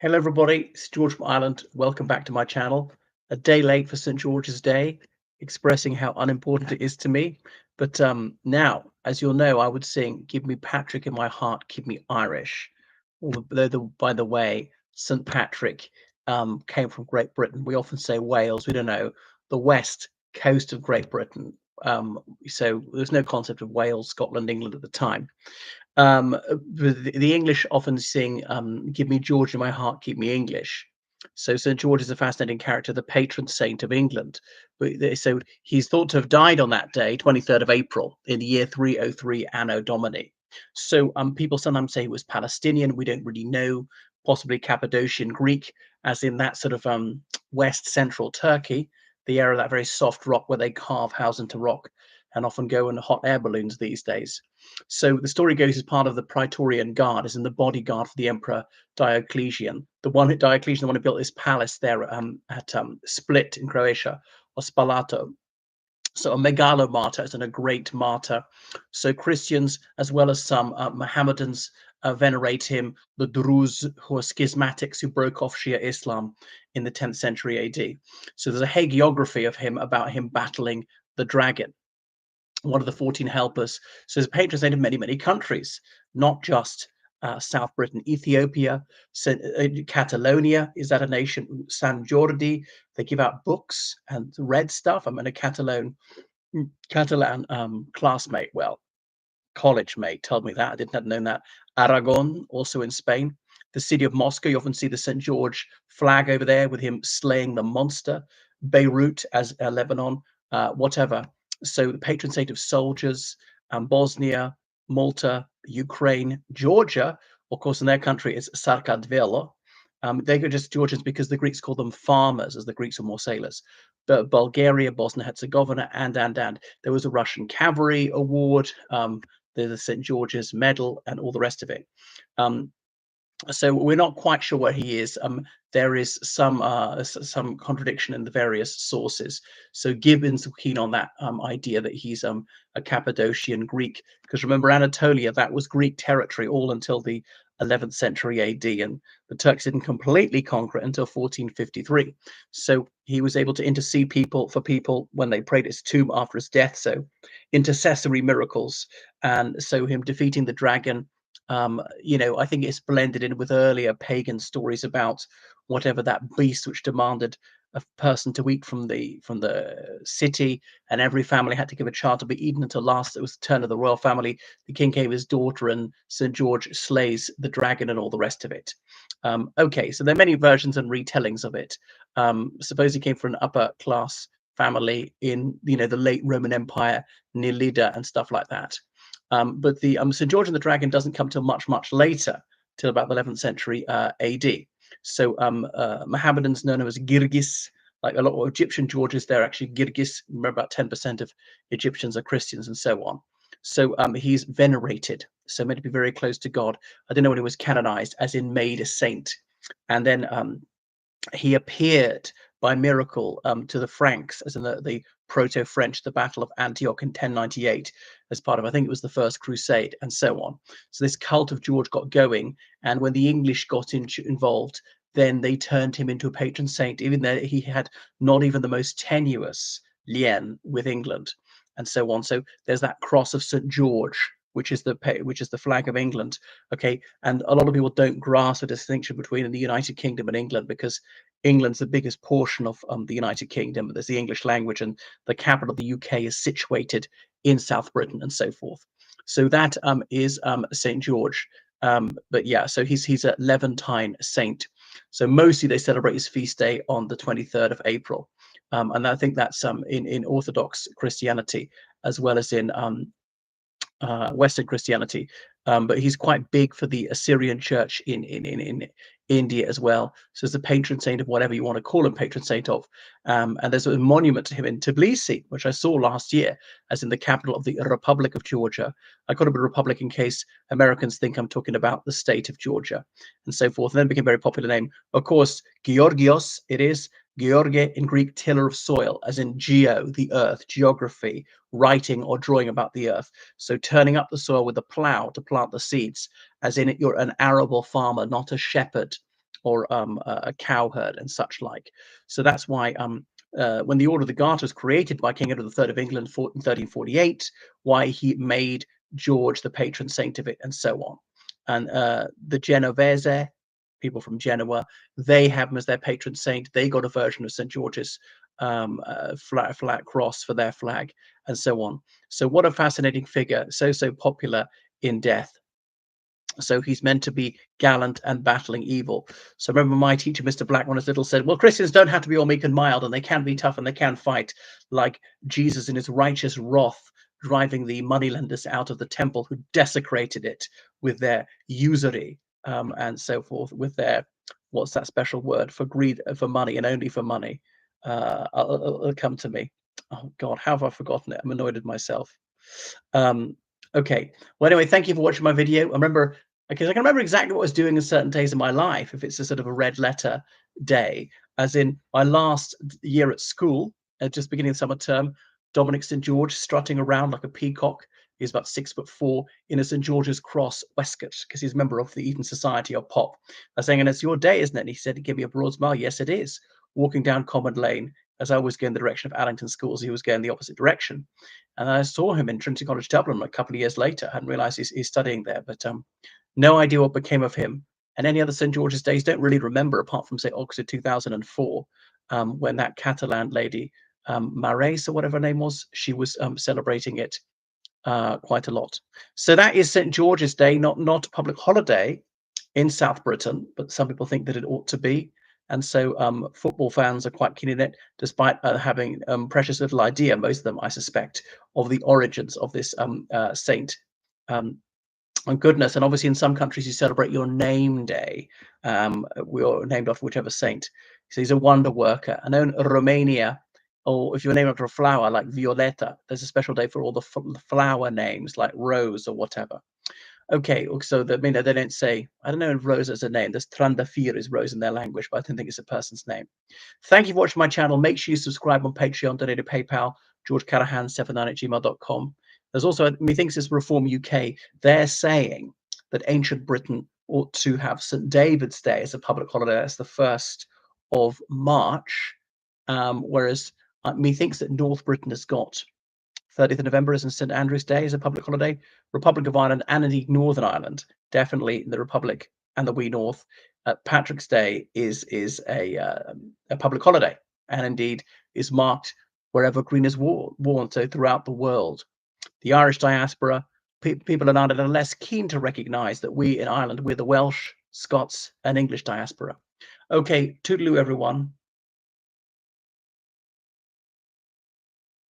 Hello, everybody. It's George from Ireland. Welcome back to my channel. A day late for St. George's Day, expressing how unimportant it is to me. But now, as you'll know, I would sing "Give Me Patrick in my heart, keep me Irish." By the way, St. Patrick came from Great Britain. We often say Wales. We don't know the west coast of Great Britain. So there's no concept of Wales, Scotland, England at the time. The English often sing, "Give me George in my heart, keep me English." So St. George is a fascinating character, the patron saint of England. So he's thought to have died on that day, 23rd of April, in the year 303 Anno Domini. So people sometimes say he was Palestinian. We don't really know, possibly Cappadocian Greek, as in that sort of west central Turkey, the area of that very soft rock where they carve house into rock and often go in hot air balloons these days. So the story goes as part of the Praetorian Guard, as in the bodyguard for the Emperor Diocletian. The one who built this palace there at Split in Croatia, or Spalato. So a megalomartyr is a great martyr. So Christians, as well as some Mohammedans, venerate him. The Druze, who are schismatics who broke off Shia Islam in the 10th century AD. So there's a hagiography of him about him battling the dragon, one of the 14 helpers. So he's a patron saint of many, many countries, not just South Britain. Ethiopia, Catalonia is that a nation? San Jordi, they give out books and read stuff. I'm a Catalan classmate, well, college mate told me that. I didn't have known that. Aragon, also in Spain. The city of Moscow, you often see the St. George flag over there with him slaying the monster. Beirut, as Lebanon, whatever. So the patron saint of soldiers, Bosnia, Malta, Ukraine, Georgia, of course, in their country is Sarkadvelo. They go just Georgians because the Greeks call them farmers, as the Greeks are more sailors. But Bulgaria, Bosnia Herzegovina, and there was a Russian cavalry award. There's a St. George's medal and all the rest of it. So we're not quite sure where he is. There is some contradiction in the various sources. So Gibbon's keen on that idea that he's a Cappadocian Greek, because remember Anatolia, that was Greek territory all until the 11th century AD, and the Turks didn't completely conquer it until 1453. So he was able to intercede for people when they prayed at his tomb after his death. So intercessory miracles, and so him defeating the dragon. I think it's blended in with earlier pagan stories about whatever that beast which demanded a person to eat from the city, and every family had to give a child to be eaten until last it was the turn of the royal family. The king gave his daughter, and St. George slays the dragon and all the rest of it. Okay, so there are many versions and retellings of it. Suppose he came from an upper class family in the late Roman Empire near Lida and stuff like that. But the St. George and the Dragon doesn't come till much later, till about the 11th century AD. So Mohammedans know him as Girgis, like a lot of Egyptian Georges, they're actually Girgis. Remember, about 10% of Egyptians are Christians and so on. So he's venerated, so meant to be very close to God. I don't know when he was canonized, as in made a saint. And then he appeared by miracle to the Franks, as in the Proto-French, the Battle of Antioch in 1098, as part of, I think it was the First Crusade, and so on. So this cult of George got going, and when the English got involved, then they turned him into a patron saint, even though he had not even the most tenuous lien with England, and so on. So there's that cross of St. George, which is the flag of England. Okay, and a lot of people don't grasp the distinction between the United Kingdom and England, because England's the biggest portion of the United Kingdom. There's the English language, and the capital of the UK is situated in South Britain, and so forth. So that is St. George. But yeah, so he's a Levantine saint. So mostly they celebrate his feast day on the 23rd of April. And I think that's in Orthodox Christianity, as well as in Western Christianity, but he's quite big for the Assyrian church in India as well. So he's the patron saint of whatever you want to call him patron saint of. And there's a monument to him in Tbilisi, which I saw last year, as in the capital of the Republic of Georgia. I got a bit of Republic in case Americans think I'm talking about the state of Georgia, and so forth. And then it became a very popular name. Of course, Georgios, it is. George in Greek, tiller of soil, as in geo, the earth, geography, writing or drawing about the earth. So turning up the soil with a plow to plant the seeds, as in you're an arable farmer, not a shepherd. or a cowherd and such like. So that's why when the Order of the Garter was created by King Edward III of England in 1348, why he made George the patron saint of it, and so on. And the Genovese, people from Genoa, they have him as their patron saint. They got a version of St. George's flat cross for their flag, and so on. So what a fascinating figure, so popular in death. So he's meant to be gallant and battling evil. So I remember my teacher, Mr. Black, when I was little, said, well, Christians don't have to be all meek and mild, and they can be tough and they can fight, like Jesus in his righteous wrath, driving the moneylenders out of the temple who desecrated it with their usury, and so forth, with their, what's that special word for greed, for money, and only for money. It'll come to me. Oh God, how have I forgotten it? I'm annoyed at myself. Okay. Well, anyway, thank you for watching my video. I remember, because I can remember exactly what I was doing in certain days of my life, if it's a sort of a red letter day, as in my last year at school, just beginning of summer term, Dominic St. George strutting around like a peacock. He's about 6'4" in a St. George's Cross waistcoat, because he's a member of the Eton Society of Pop. I was saying, and it's your day, isn't it? And he said, give me a broad smile. Yes, it is. Walking down Common Lane, as I was going in the direction of Allington Schools, he was going the opposite direction. And I saw him in Trinity College Dublin a couple of years later. I hadn't realised he's studying there, but no idea what became of him. And any other St. George's Days don't really remember, apart from, say, Oxford 2004, when that Catalan lady, Marais, or whatever her name was, she was celebrating it quite a lot. So that is St. George's Day, not a public holiday in South Britain, but some people think that it ought to be. And so football fans are quite keen in it, despite having precious little idea, most of them, I suspect, of the origins of this saint. And goodness, and obviously in some countries you celebrate your name day. We're named after whichever saint. So he's a wonder worker. I know in Romania, or if you're named after a flower like Violeta, there's a special day for all the flower names like Rose or whatever. Okay, so they don't say, I don't know if Rose is a name. There's Trandafir is Rose in their language, but I don't think it's a person's name. Thank you for watching my channel. Make sure you subscribe on Patreon, donate to PayPal, georgecallahan79@gmail.com. There's also, methinks it's Reform UK. They're saying that ancient Britain ought to have St. David's Day as a public holiday. That's the 1st of March, whereas methinks that North Britain has got 30th of November is St. Andrew's Day as a public holiday. Republic of Ireland and indeed Northern Ireland, definitely the Republic and the wee North. Patrick's Day is a public holiday, and indeed is marked wherever green is worn, so throughout the world. The Irish diaspora, people in Ireland are less keen to recognise that we in Ireland, we're the Welsh, Scots and English diaspora. Okay, toodaloo everyone.